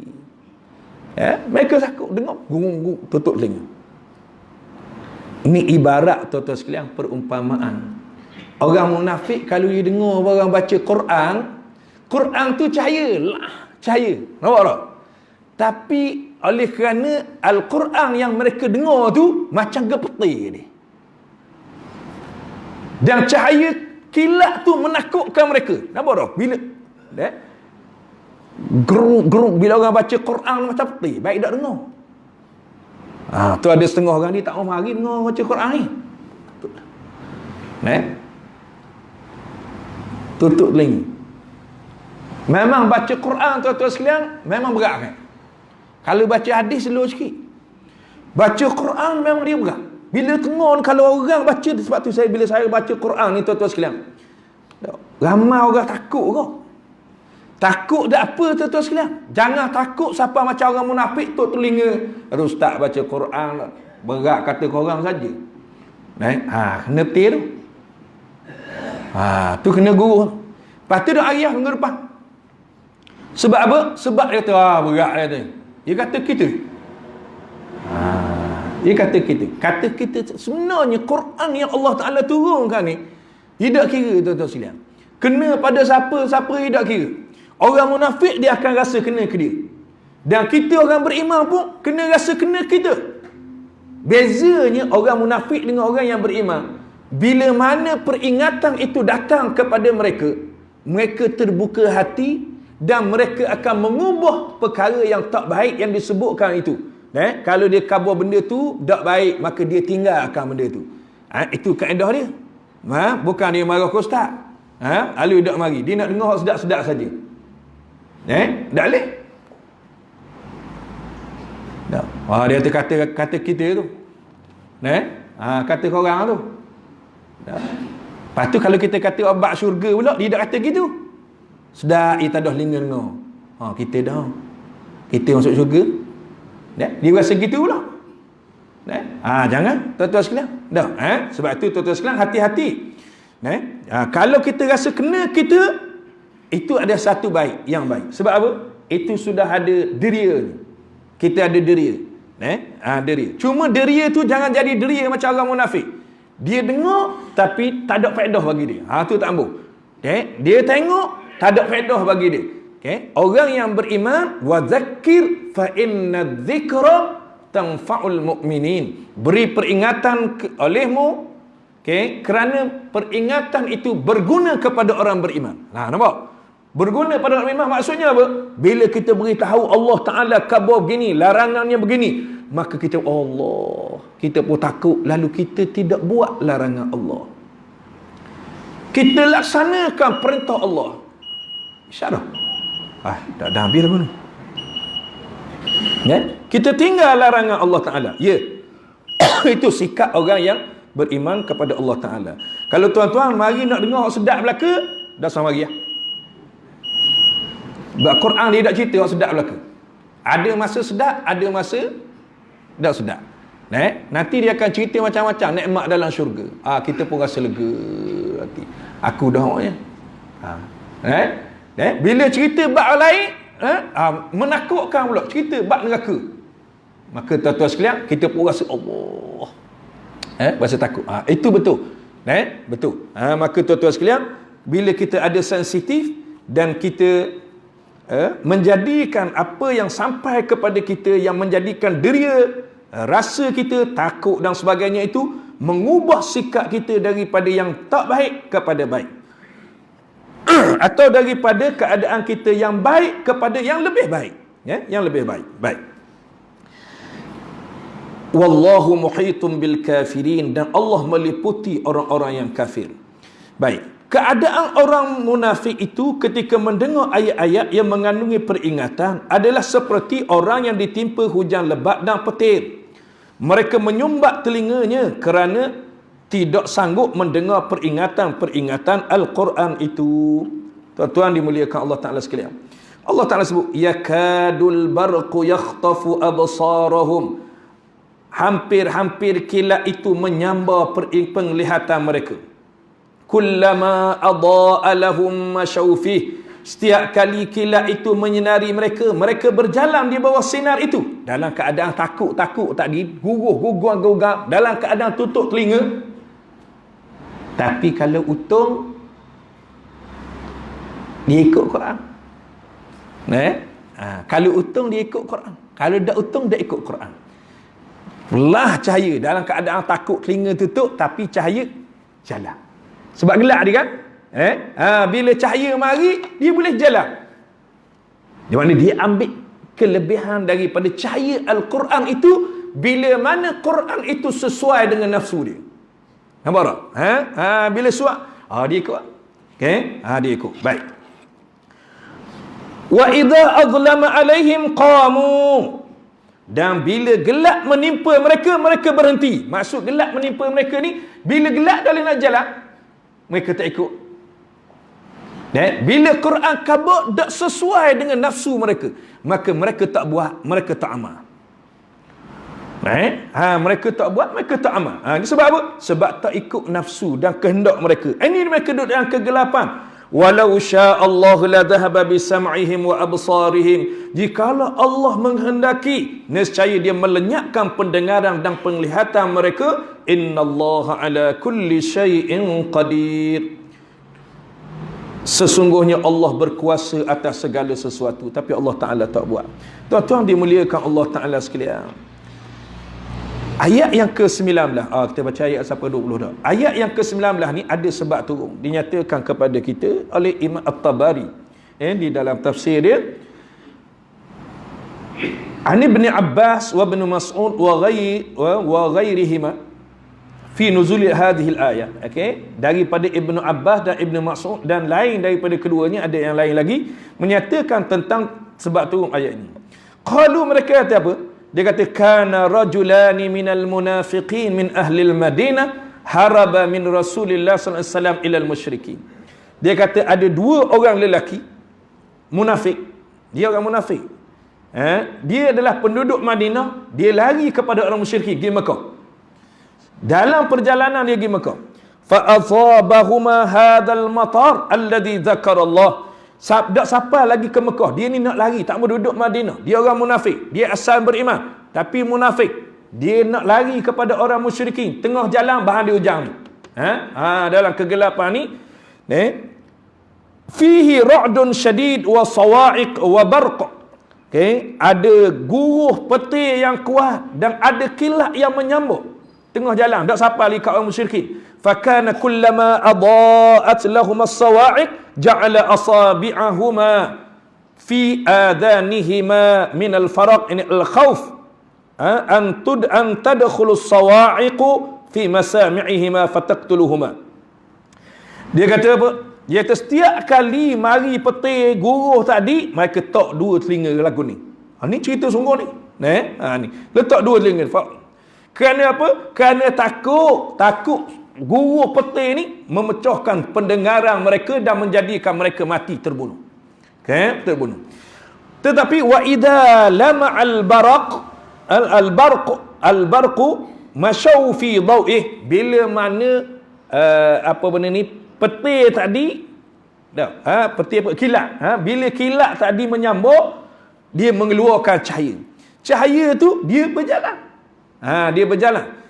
Mereka takut dengar gung, tutup telinga. Ini ibarat tuan-tuan sekalian perumpamaan. Orang munafik kalau dia dengar orang baca Quran tu cahaya. Nampak tak? Tapi oleh kerana Al-Quran yang mereka dengar tu macam gepetir dia. Dan cahaya kilat tu menakutkan mereka. Nampak tak? Bila gerung bila orang baca Quran macam petir, baik tak dengar. Tu ada setengah orang ni tak mau mari dengar baca Quran ni. Tutup telinga. Memang baca Quran tuan-tuan sekalian memang berat kan? Kalau baca hadis slow sikit. Baca Quran memang dia berat. Bila tengok kalau orang baca, sebab tu bila saya baca Quran ni tuan-tuan sekalian, ramai orang takut kau. Takut tak apa tuan-tuan sekalian. Jangan takut siapa macam orang munafik tu telinga. Aduh ustaz baca Quran berat kata korang saja. Kena tir tu. Tu kena guru. Lepas tu dah ayah minggu depan. Sebab apa? Sebab dia kata berat dia tu. Dia kata kita. Dia kata kita sebenarnya Quran yang Allah Ta'ala turunkan ni tidak kira tuan-tuan sekalian. Kena pada siapa tidak kira. Orang munafik dia akan rasa kena ke dia. Dan kita orang beriman pun kena rasa kena kita. Bezanya orang munafik dengan orang yang beriman, bila mana peringatan itu datang kepada mereka, mereka terbuka hati dan mereka akan mengubah perkara yang tak baik yang disebutkan itu. Kalau dia kabur benda tu tak baik, maka dia tinggalkan benda tu. Itu kaedah dia. Bukan dia marah ke ustaz. Lalu tak mari. Dia nak dengar sedap-sedap saja. Tak boleh. Dia kata kita tu. Kata korang tu. Lepas tu kalau kita kata obat syurga pula, dia tak kata gitu. Sedap, tak dah telinga dengar. Kita dah. Kita masuk syurga. Dia rasa gitu pula. Jangan tuan-tuan sekalian. Sebab tu tuan-tuan sekalian hati-hati. Kalau kita rasa kena kita, itu ada satu baik, yang baik. Sebab apa? Itu sudah ada deria. Kita ada deria. Deria. Cuma deria tu jangan jadi deria macam orang munafik. Dia dengar tapi tak ada faedah bagi dia. Tu tak ambil. Dia tengok tak ada faedah bagi dia. Orang yang beriman, wa zakkir fa inna dzikra tanfa'ul mu'minin. Beri peringatan olehmu, kerana peringatan itu berguna kepada orang beriman. Nampak? Berguna pada nak memang maksudnya apa? Bila kita beritahu Allah Ta'ala khabar begini, larangannya begini, maka kita Allah, kita pun takut, lalu kita tidak buat larangan Allah. Kita laksanakan perintah Allah. InsyaAllah. Dah habis lah ni. Ya? Kita tinggal larangan Allah Ta'ala. Ya. Itu sikap orang yang beriman kepada Allah Ta'ala. Kalau tuan-tuan mari nak dengar sedap belaka, dah sama lagi ya. Quran dia tak cerita orang sedap belaka. Ada masa sedap, ada masa tak sedap. Nanti dia akan cerita macam-macam nikmat dalam syurga. Kita pun rasa lega hati. Aku dah ya. Bila cerita bab lain, menakutkan pula cerita bab neraka. Maka tuan-tuan sekalian, kita pun rasa Allah. Rasa takut. Itu betul. Betul. Maka tuan-tuan sekalian, bila kita ada sensitif dan kita menjadikan apa yang sampai kepada kita yang menjadikan deria, rasa kita takut dan sebagainya itu mengubah sikap kita daripada yang tak baik kepada baik, atau daripada keadaan kita yang baik kepada yang lebih baik, yang lebih baik. Baik. Wallahu muhitun bil kafirin, dan Allah meliputi orang-orang yang kafir. Baik. Keadaan orang munafik itu ketika mendengar ayat-ayat yang mengandungi peringatan adalah seperti orang yang ditimpa hujan lebat dan petir. Mereka menyumbat telinganya kerana tidak sanggup mendengar peringatan-peringatan Al-Quran itu. Tuan-tuan dimuliakan Allah Ta'ala sekalian. Allah Ta'ala sebut, yakadul barqu yakhtafu absarahum. Hampir-hampir kilat itu menyambar penglihatan mereka. Kullama adaa lahum masyawfih. Setiap kali kilat itu menyinari mereka, mereka berjalan di bawah sinar itu dalam keadaan takut tadi, gugup, dalam keadaan tutup telinga. Tapi kalau untung dia ikut Quran. Kalau untung dia ikut Quran, kalau tak untung dia ikut Quran. Belah cahaya dalam keadaan takut, telinga tutup, tapi cahaya jalan. Sebab gelap dia kan? Bila cahaya mari, dia boleh jalan. Di mana dia ambil kelebihan daripada cahaya Al-Quran itu bila mana Quran itu sesuai dengan nafsu dia. Nampak tak? Bila suat, dia ikut. Okey? Dia ikut. Baik. Wa idza azlama alaihim qamu. Dan bila gelap menimpa mereka, mereka berhenti. Maksud gelap menimpa mereka ni, bila gelap dah nak jalan, mereka tak ikut. Bila Quran khabar tak sesuai dengan nafsu mereka, maka mereka tak buat, mereka tak amal. Mereka tak buat, mereka tak amal. Ini sebab apa? Sebab tak ikut nafsu dan kehendak mereka. Ini mereka duduk dalam kegelapan. Walau sya'allahu la dhahaba bisam'ihim wa absarihim. Jikalau Allah menghendaki, nescaya dia melenyapkan pendengaran dan penglihatan mereka. Innallaha ala kulli syai'in qadir. Sesungguhnya Allah berkuasa atas segala sesuatu, tapi Allah Ta'ala tak buat. Tuan-tuan dimuliakan Allah Ta'ala sekalian. Ayat yang ke-19, kita baca ayat sampai 20 dah. Ayat yang ke-19 ni ada sebab turun, dinyatakan kepada kita oleh Imam At-Tabari di dalam tafsir dia. An Ibn Abbas wa Ibn Mas'ud wa ghairihima fi nuzul hadhihi al-ayat. Okey, daripada Ibnu Abbas dan Ibnu Mas'ud dan lain daripada keduanya, ada yang lain lagi menyatakan tentang sebab turun ayat ini. Qalu, mereka kata apa? Dia kata kana rajulani minal munafiqin min ahli al-Madinah haraba min Rasulillah sallallahu alaihi wasallam ila al-musyrikin. Dia kata ada dua orang lelaki munafik. Dia orang munafik. Dia adalah penduduk Madinah, dia lari kepada orang musyrikin pergi Mekah. Dalam perjalanan dia pergi Mekah, fa asabahuma hadzal matar alladhi dzakara Allah. Tak siapa lagi ke Mekah, dia ni nak lari, tak mau duduk Madinah. Dia orang munafik, dia asal beriman tapi munafik. Dia nak lari kepada orang musyrikin. Tengah jalan bahan di ujang ni, dalam kegelapan ni, fihi ra'dun syadid wa sawa'iq wa barq. Okay? Ada guruh petir yang kuat dan ada kilat yang menyambut. Tengah jalan, tak siapa lagi kat orang musyrikin. fakana kullama adaat lahum as-sawa'iq ja'ala asabi'ahuma fi adanihima min al-faraq ini al-khawf an tadkhulu as-sawa'iq fi masami'ihima fataqtuluhuma. Dia kata apa? Dia kata setiap kali mari petir guruh tadi, mereka tok dua telinga lagu ni. Ni cerita sungguh ni. Ni. Letak dua telinga. Kerana apa? Kerana takut guruh petir ni memecahkan pendengaran mereka dan menjadikan mereka mati terbunuh. Terbunuh. Tetapi wa idza lama al-barq masyaw fi dawih, bila mana apa benda ni petir tadi petir kilat, bila kilat tadi menyambuk, dia mengeluarkan cahaya tu dia berjalan, dia berjalan.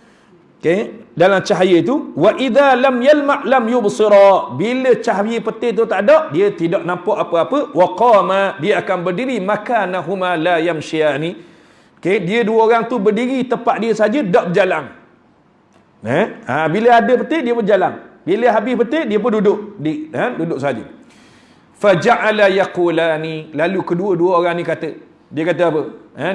Dalam cahaya itu, wa idza lam yalma lam yubsira, bila cahaya petir tu tak ada, dia tidak nampak apa-apa. Wa qama, dia akan berdiri, makanahuma la yamshiyani, dia dua orang tu berdiri tempat dia saja, tak berjalan. Bila ada petir dia berjalan, bila habis petir dia pun duduk duduk saja. Faja'ala yaqulani, lalu kedua-dua orang ni kata, dia kata apa?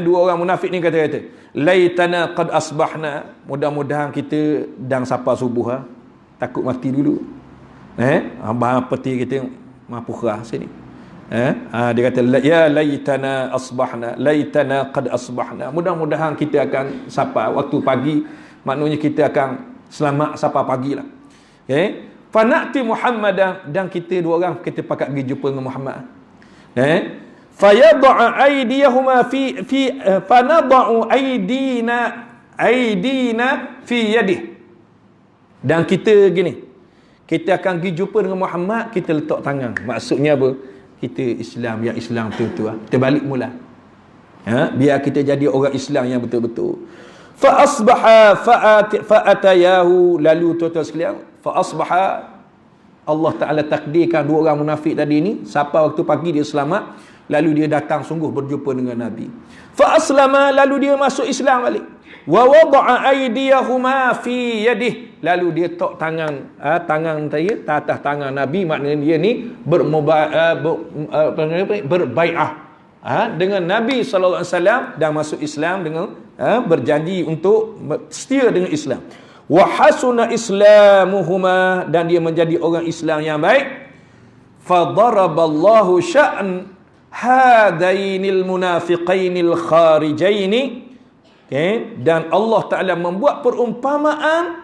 Dua orang munafik ni kata, laitana qad asbahna, mudah-mudahan kita dang sapa subuh, takut mati dulu. Abang petir kita mapurah sini. Dia kata ya laitana asbahna, laitana qad asbahna, mudah-mudahan kita akan sapa waktu pagi, maknanya kita akan selamat sapa pagilah. Fanati Muhammadan, dan kita dua orang kita pakat pergi jumpa dengan Muhammad. Fayad'a aydiyahuma fi fanad'u aydina fi yadihi, dan kita gini, kita akan pergi jumpa dengan Muhammad, kita letak tangan. Maksudnya apa? Kita Islam, yang Islam betul-betul, kita balik mula, biar kita jadi orang Islam yang betul-betul. Fa asbaha fa'atayahu, lalu tuan-tuan sekalian, fa asbaha, Allah Ta'ala takdirkan dua orang munafik tadi ni, sampai waktu pagi dia selamat, lalu dia datang sungguh berjumpa dengan Nabi. Fa aslama, lalu dia masuk Islam balik. Wa wada'a aydiyahuma fi yadihi, lalu dia tok tangan saya atas tangan Nabi, maknanya dia ni berbai'ah dengan Nabi sallallahu alaihi wasallam, dan masuk Islam dengan berjanji untuk setia dengan Islam. Wa hasuna islamuhuma, dan dia menjadi orang Islam yang baik. Fa daraballahu sya'n hadainil munafiqainil kharijaini, dan Allah Ta'ala membuat perumpamaan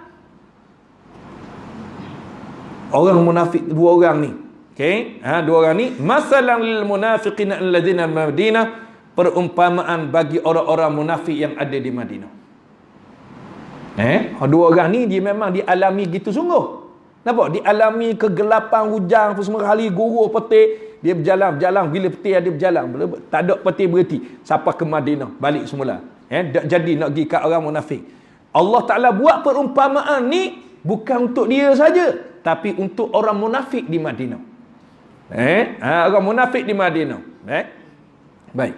orang munafik dua orang ni, dua orang ni, masalan lil munafiqina alladhina Madinah, perumpamaan bagi orang-orang munafik yang ada di Madinah. Dua orang ni dia memang dialami gitu sungguh. Nampak? Dialami kegelapan, hujan apa semua kali, guruh petir, dia berjalan, bila petir dia berjalan, tak ada petir berhenti sampai ke Madinah, balik semula. Jadi nak pergi kat orang munafik. Allah Ta'ala buat perumpamaan ni bukan untuk dia saja, tapi untuk orang munafik di Madinah. Orang munafik di Madinah. Baik.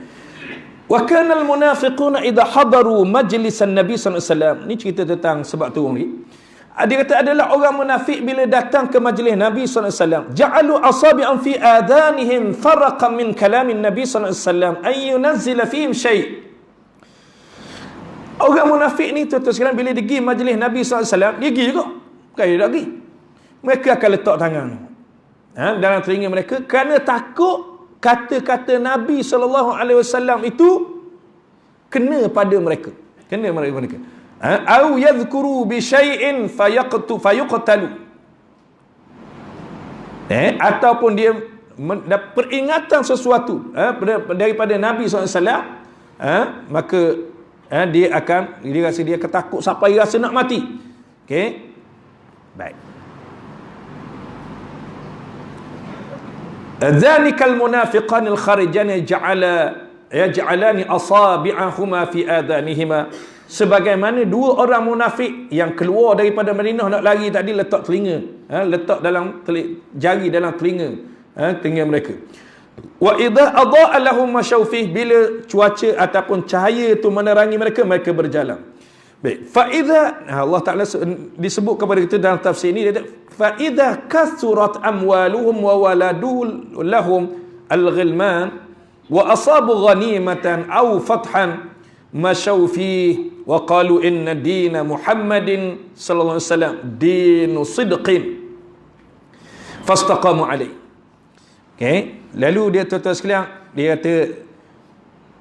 Wa kana al-munafiquna idha hadaru majlisan Nabi sallallahu alaihi wasallam. Ni cerita tentang sebab turun ni. Dia kata adalah orang munafik bila datang ke majlis Nabi sallallahu alaihi wasallam, ja'alu asabi'an fi adanihim faraqan min kalamin Nabi sallallahu alaihi wasallam ay yunazzila fihim syai'. Orang munafik ni tuan-tuan sekalian, bila dia pergi majlis Nabi sallallahu alaihi wasallam, dia pergi juga. Bukan dia tak pergi. Mereka akan letak tangan dalam telinga mereka, kerana takut kata-kata Nabi sallallahu alaihi wasallam itu kena pada mereka. Kena mereka. Au yadhkuru bi syai'in fayuqtalu. Ataupun dia peringatan sesuatu daripada Nabi SAW, maka dia rasa dia ketakut sampai rasa nak mati. Baik. Dzalikal munafiqanil kharijani yaj'alani asabi'ahuma fi adanihima, sebagaimana dua orang munafik yang keluar daripada Madinah nak lari tadi, letak telinga, letak dalam jari dalam telinga mereka. Wa idza adaa'a lahum masyawfih, bila cuaca ataupun cahaya itu menerangi mereka, mereka berjalan. Baik, Allah Taala disebut kepada kita dalam tafsir ini, dia fa idza kathurat amwaluhum wa waladuhum lahum al-ghilman wa asabu ghanimatan aw fathan mashaw fi wa qalu inna dina Muhammadin sallallahu alaihi wasallam dinu sidqin fastaqamu alaihi. Okey, lalu dia tuan-tuan sekalian, dia kata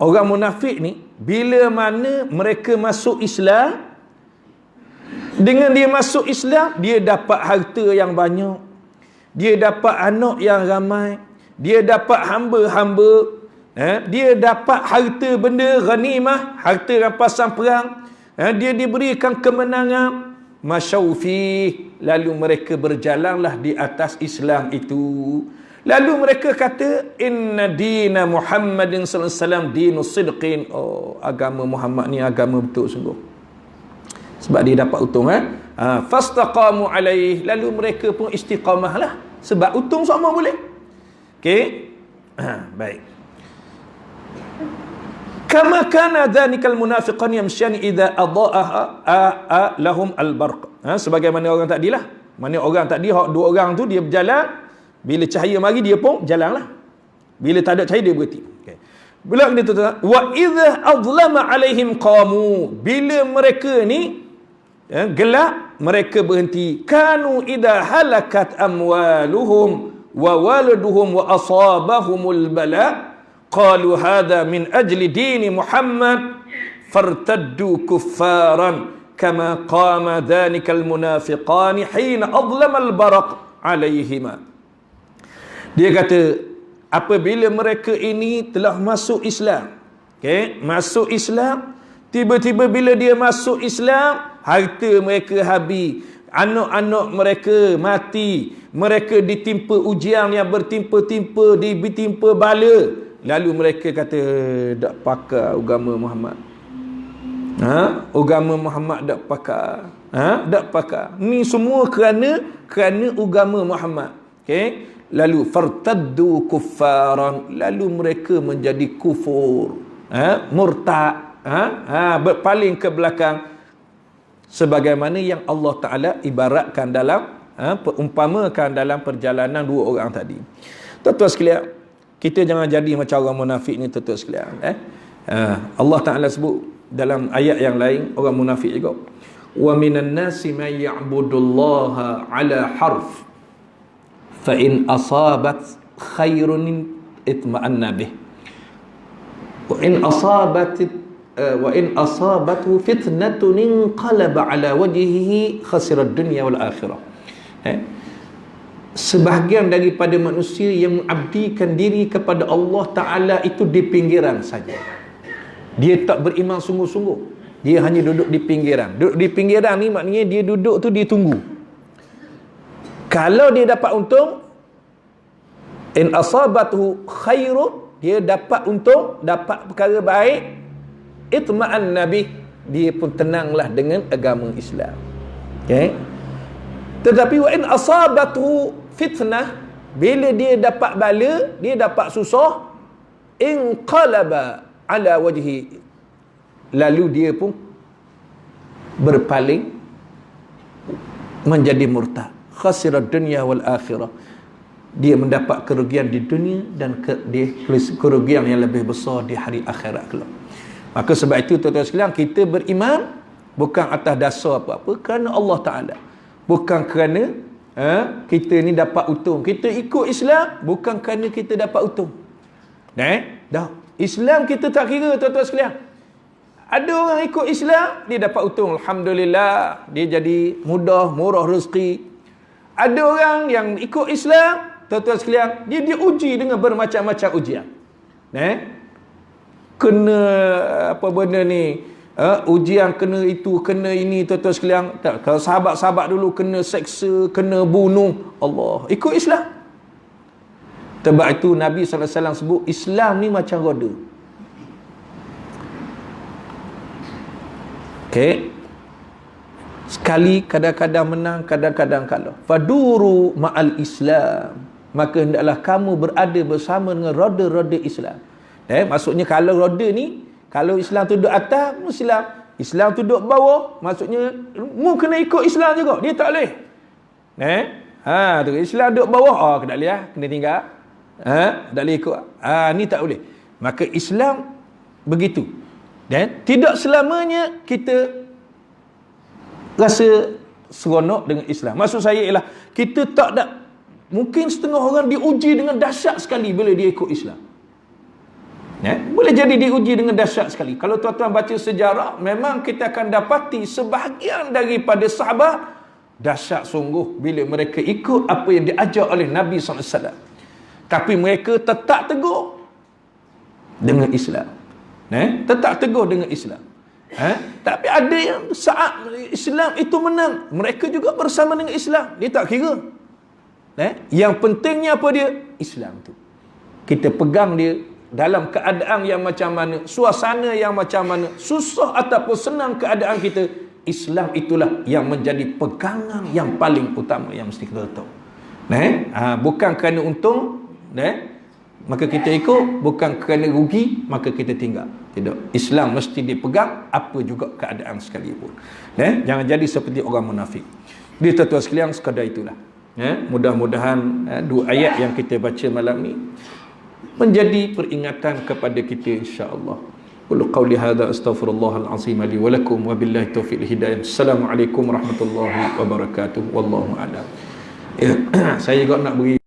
orang munafik ni bila mana mereka masuk Islam, dengan dia masuk Islam, dia dapat harta yang banyak, dia dapat anak yang ramai, dia dapat hamba-hamba, dia dapat harta benda ghanimah, harta rampasan perang, dia diberikan kemenangan, masyaufi, lalu mereka berjalanlah di atas Islam itu. Lalu mereka kata inna dina Muhammadin sallallahu alaihi wasallam dinus sidqin. Oh, agama Muhammad ni agama betul sungguh. Sebab dia dapat untung fastaqamu alaih, lalu mereka pun istiqamahlah sebab untung semua boleh. Okey. Baik. Kama kana dhanikal munafiqan yamsyan idza adaa lahum albarq. Sebagaimana orang tadilah. Mana orang tadi, dua orang tu dia berjalan, bila cahaya mari dia pun jalanlah. Bila tak ada cahaya dia berhenti. Okay. Bila dia tuan, wa idza adlama alaihim qamu, bila mereka ni gelap, mereka berhenti. Kanu idza halakat amwaluhum wa waladuhum wa asabahumul bala qalu hadha min ajli dini Muhammad fartaddu kuffaran kama qama dhanikal munafiqani hina adlama al-baraq alaihima. Dia kata apabila mereka ini telah masuk Islam, okey, masuk Islam, tiba-tiba bila dia masuk Islam, harta mereka habis, anak-anak mereka mati, mereka ditimpa ujian yang bertimpa-timpa, ditimpa bala, lalu mereka kata dak pakar agama Muhammad. Agama Muhammad dak pakar. Dak pakar. Ni semua kerana agama Muhammad. Okey. Lalu fartaddu kuffaran, lalu mereka menjadi kufur, murtad, berpaling ke belakang, sebagaimana yang Allah Taala ibaratkan dalam perumpamakan dalam perjalanan dua orang tadi. Tuan-tuan sekalian, kita jangan jadi macam orang munafik ni, tuan-tuan sekalian. Allah Taala sebut dalam ayat yang lain orang munafik juga. Wa minan nasi may ya'budullaha ala harf fa in asabat khairun itma'anna bih wa in asabathu fitnatun inqalaba ala wajhihi khasira ad-dunya wal akhirah. Sebahagian daripada manusia yang mengabdikan diri kepada Allah Ta'ala itu di pinggiran saja. Dia tak beriman sungguh-sungguh, dia hanya duduk di pinggiran. Duduk di pinggiran ni maknanya dia duduk tu, dia tunggu. Kalau dia dapat untung, in asabathu khairu, dia dapat untung, dapat perkara baik, itma'an nabi, dia pun tenanglah dengan agama Islam. Okay? Tetapi wa in asabathu fitnah, bila dia dapat bala, dia dapat susah, inqalaba ala wajhi, lalu dia pun berpaling menjadi murtad. Khasirad dunya wal akhirah, dia mendapat kerugian di dunia dan kerugian yang lebih besar di hari akhirat kelak. Maka sebab itu tuan-tuan sekalian, kita beriman bukan atas dasar apa-apa, kerana Allah Ta'ala, bukan kerana kita ni dapat untung. Kita ikut Islam bukan kerana kita dapat untung. Dah, Islam kita tak kira, tuan-tuan sekalian. Ada orang ikut Islam, dia dapat untung, alhamdulillah, dia jadi mudah, murah rezeki. Ada orang yang ikut Islam, tuan-tuan sekalian, dia diuji dengan bermacam-macam ujian. Kena apa benda ni, ujian kena itu, kena ini, tuan-tuan sekalian. Tak, kalau sahabat-sahabat dulu kena seksa, kena bunuh, Allah ikut Islam. Sebab itu Nabi SAW sebut Islam ni macam roda. Okey. Sekali kadang-kadang menang, kadang-kadang kalah. Faduru ma'al Islam, maka hendaklah kamu berada bersama dengan roda-roda Islam. Maksudnya kalau roda ni, kalau Islam tu duduk atas, Islam Islam tu duduk bawah, maksudnya mu kena ikut Islam juga. Dia tak boleh. Tu Islam duduk bawah, tak boleh kena tinggal. Tak boleh ikut. Ni tak boleh. Maka Islam begitu. Dan tidak selamanya kita rasa seronok dengan Islam. Maksud saya ialah kita tak ada, mungkin setengah orang diuji dengan dahsyat sekali bila dia ikut Islam. Boleh jadi diuji dengan dahsyat sekali. Kalau tuan-tuan baca sejarah, memang kita akan dapati sebahagian daripada sahabat dahsyat sungguh bila mereka ikut apa yang diajar oleh Nabi SAW. Tapi mereka tetap teguh dengan Islam. Tetap teguh dengan Islam. Tapi ada yang saat Islam itu menang, mereka juga bersama dengan Islam. Dia tak kira. Yang pentingnya apa dia? Islam tu. Kita pegang dia dalam keadaan yang macam mana, suasana yang macam mana, susah ataupun senang keadaan kita, Islam itulah yang menjadi pegangan yang paling utama yang mesti kita tahu. Bukan kerana untung, maka kita ikut, bukan kerana rugi maka kita tinggal. Tidak. Islam mesti dipegang apa juga keadaan sekalipun. Jangan jadi seperti orang munafik. Dia tuan-tuan sekalian, sekadar itulah. Mudah-mudahan dua ayat yang kita baca malam ni menjadi peringatan kepada kita, insya-Allah. Qul qawli hadza astaghfirullahal azim li wa lakum wa billahi taufiq hidayah. Assalamualaikum warahmatullahi wabarakatuh. Wallahu a'lam. Saya juga nak beri